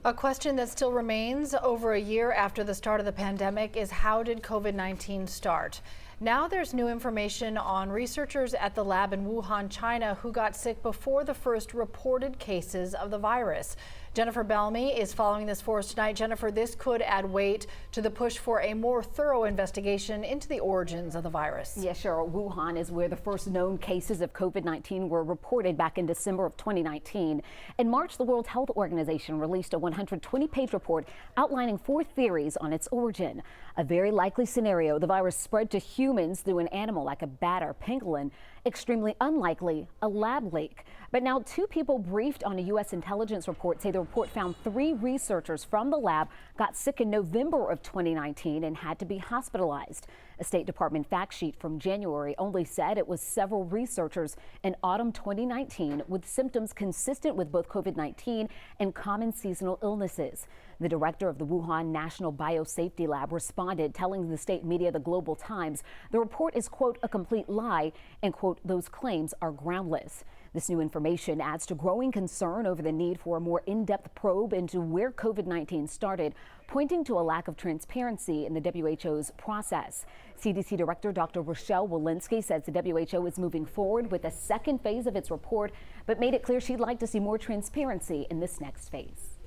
A question that still remains over a year after the start of the pandemic is, how did COVID-19 start? Now there's new information on researchers at the lab in Wuhan, China, who got sick before the first reported cases of the virus. Jennifer Bellamy is following this for us tonight. Jennifer, this could add weight to the push for a more thorough investigation into the origins of the virus. Yeah, sure. Wuhan is where the first known cases of COVID-19 were reported back in December of 2019. In March, the World Health Organization released a 120-page report outlining 4 theories on its origin. A very likely scenario: the virus spread to humans through an animal like a bat or pangolin. Extremely unlikely: a lab leak. But now 2 people briefed on a U.S. intelligence report say the report found 3 researchers from the lab got sick in November of 2019 and had to be hospitalized. A State Department fact sheet from January only said it was several researchers in autumn 2019 with symptoms consistent with both COVID-19 and common seasonal illnesses. The director of the Wuhan National Biosafety Lab responded, telling the state media, the Global Times, the report is, quote, a complete lie, and, quote, those claims are groundless. This new information adds to growing concern over the need for a more in-depth probe into where COVID-19 started, pointing to a lack of transparency in the WHO's process. CDC Director Dr. Rochelle Walensky says the WHO is moving forward with a second phase of its report, but made it clear she'd like to see more transparency in this next phase.